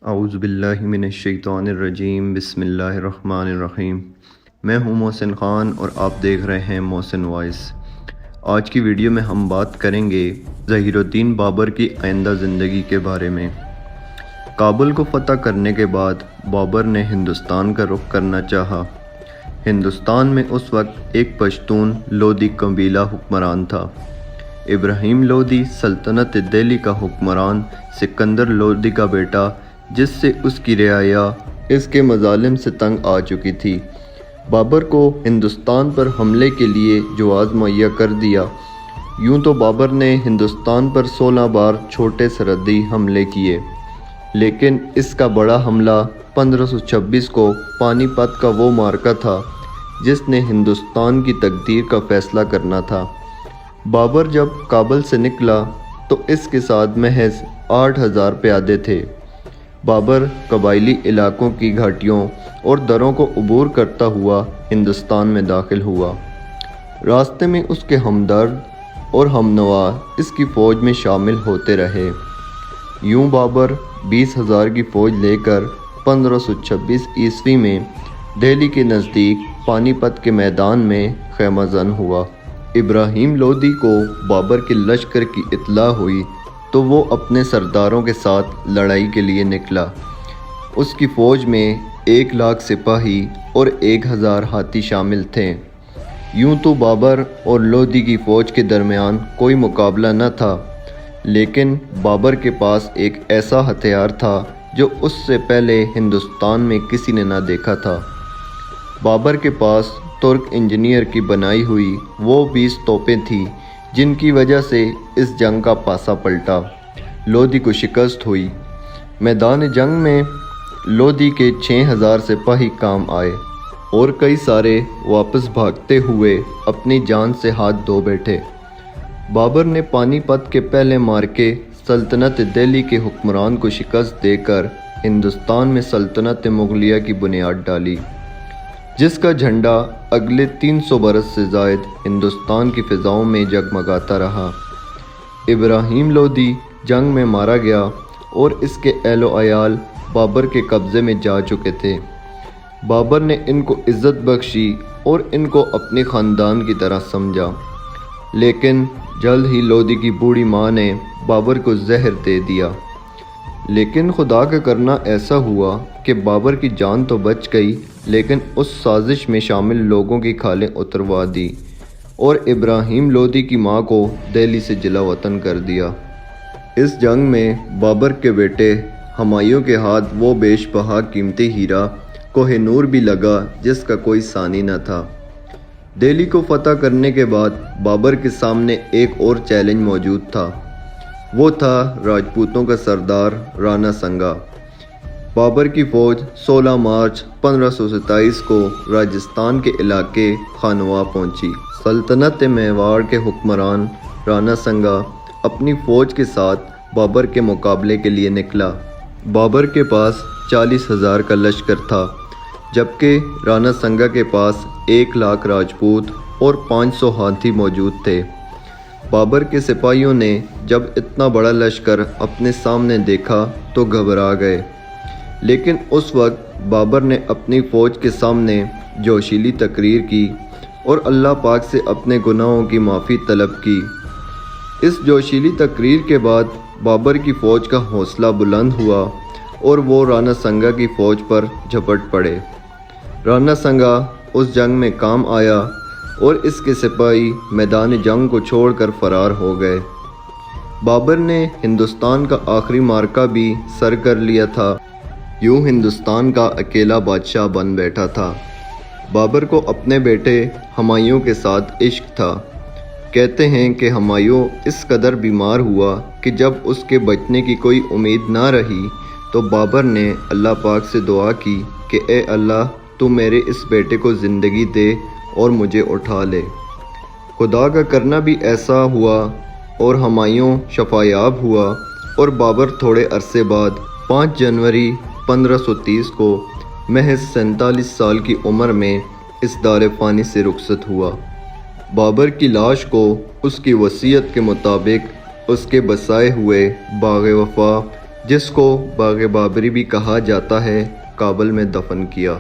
اعوذ باللہ من الشیطان الرجیم، بسم اللہ الرحمن الرحیم۔ میں ہوں محسن خان اور آپ دیکھ رہے ہیں محسن وائس۔ آج کی ویڈیو میں ہم بات کریں گے ظہیر الدین بابر کی آئندہ زندگی کے بارے میں۔ کابل کو فتح کرنے کے بعد بابر نے ہندوستان کا رخ کرنا چاہا۔ ہندوستان میں اس وقت ایک پشتون لودھی قبیلہ حکمران تھا۔ ابراہیم لودھی سلطنت دہلی کا حکمران سکندر لودھی کا بیٹا، جس سے اس کی رعایا اس کے مظالم سے تنگ آ چکی تھی، بابر کو ہندوستان پر حملے کے لیے جواز مہیا کر دیا۔ یوں تو بابر نے ہندوستان پر 16 بار چھوٹے سرحدی حملے کیے، لیکن اس کا بڑا حملہ 1526 کو پانی پت کا وہ معرکہ تھا جس نے ہندوستان کی تقدیر کا فیصلہ کرنا تھا۔ بابر جب کابل سے نکلا تو اس کے ساتھ محض 8000 پیادے تھے۔ بابر قبائلی علاقوں کی گھاٹیوں اور دروں کو عبور کرتا ہوا ہندوستان میں داخل ہوا۔ راستے میں اس کے ہمدرد اور ہمنوا اس کی فوج میں شامل ہوتے رہے۔ یوں بابر 20,000 کی فوج لے کر 1526 عیسوی میں دہلی کے نزدیک پانی پت کے میدان میں خیمہ زن ہوا۔ ابراہیم لودھی کو بابر کے لشکر کی اطلاع ہوئی تو وہ اپنے سرداروں کے ساتھ لڑائی کے لیے نکلا۔ اس کی فوج میں 1,00,000 سپاہی اور 1,000 ہاتھی شامل تھے۔ یوں تو بابر اور لودھی کی فوج کے درمیان کوئی مقابلہ نہ تھا، لیکن بابر کے پاس ایک ایسا ہتھیار تھا جو اس سے پہلے ہندوستان میں کسی نے نہ دیکھا تھا۔ بابر کے پاس ترک انجینئر کی بنائی ہوئی وہ 20 توپیں تھیں جن کی وجہ سے اس جنگ کا پاسا پلٹا۔ لودھی کو شکست ہوئی۔ میدان جنگ میں لودھی کے 6,000 سپاہی کام آئے اور کئی سارے واپس بھاگتے ہوئے اپنی جان سے ہاتھ دھو بیٹھے۔ بابر نے پانی پت کے پہلے معرکے سلطنت دہلی کے حکمران کو شکست دے کر ہندوستان میں سلطنت مغلیہ کی بنیاد ڈالی، جس کا جھنڈا اگلے 300 برس سے زائد ہندوستان کی فضاؤں میں جگمگاتا رہا۔ ابراہیم لودھی جنگ میں مارا گیا اور اس کے اہل و عیال بابر کے قبضے میں جا چکے تھے۔ بابر نے ان کو عزت بخشی اور ان کو اپنے خاندان کی طرح سمجھا، لیکن جلد ہی لودھی کی بوڑھی ماں نے بابر کو زہر دے دیا۔ لیکن خدا کا کرنا ایسا ہوا کہ بابر کی جان تو بچ گئی، لیکن اس سازش میں شامل لوگوں کی کھالیں اتروا دی اور ابراہیم لودھی کی ماں کو دہلی سے جلا وطن کر دیا۔ اس جنگ میں بابر کے بیٹے ہمایوں کے ہاتھ وہ بیش بہا قیمتی ہیرا کوہ نور بھی لگا جس کا کوئی ثانی نہ تھا۔ دہلی کو فتح کرنے کے بعد بابر کے سامنے ایک اور چیلنج موجود تھا، وہ تھا راجپوتوں کا سردار رانا سنگا۔ بابر کی فوج 16 مارچ 1527 کو راجستھان کے علاقے خانوا پہنچی۔ سلطنت میواڑ کے حکمران رانا سنگا اپنی فوج کے ساتھ بابر کے مقابلے کے لیے نکلا۔ بابر کے پاس 40,000 کا لشکر تھا، جبکہ رانا سنگا کے پاس 1,00,000 راجپوت اور 500 ہاتھی موجود تھے۔ بابر کے سپاہیوں نے جب اتنا بڑا لشکر اپنے سامنے دیکھا تو گھبرا گئے، لیکن اس وقت بابر نے اپنی فوج کے سامنے جوشیلی تقریر کی اور اللہ پاک سے اپنے گناہوں کی معافی طلب کی۔ اس جوشیلی تقریر کے بعد بابر کی فوج کا حوصلہ بلند ہوا اور وہ رانا سنگا کی فوج پر جھپٹ پڑے۔ رانا سنگا اس جنگ میں کام آیا اور اس کے سپاہی میدان جنگ کو چھوڑ کر فرار ہو گئے۔ بابر نے ہندوستان کا آخری معرکہ بھی سر کر لیا تھا، یوں ہندوستان کا اکیلا بادشاہ بن بیٹھا تھا۔ بابر کو اپنے بیٹے ہمایوں کے ساتھ عشق تھا۔ کہتے ہیں کہ ہمایوں اس قدر بیمار ہوا کہ جب اس کے بچنے کی کوئی امید نہ رہی تو بابر نے اللہ پاک سے دعا کی کہ اے اللہ، تو میرے اس بیٹے کو زندگی دے اور مجھے اٹھا لے۔ خدا کا کرنا بھی ایسا ہوا اور ہمایوں شفایاب ہوا اور بابر تھوڑے عرصے بعد 5 جنوری 1530 کو محض 47 سال کی عمر میں اس دار فانی سے رخصت ہوا۔ بابر کی لاش کو اس کی وصیت کے مطابق اس کے بسائے ہوئے باغ وفا جس کو باغ بابری بھی کہا جاتا ہے، کابل میں دفن کیا۔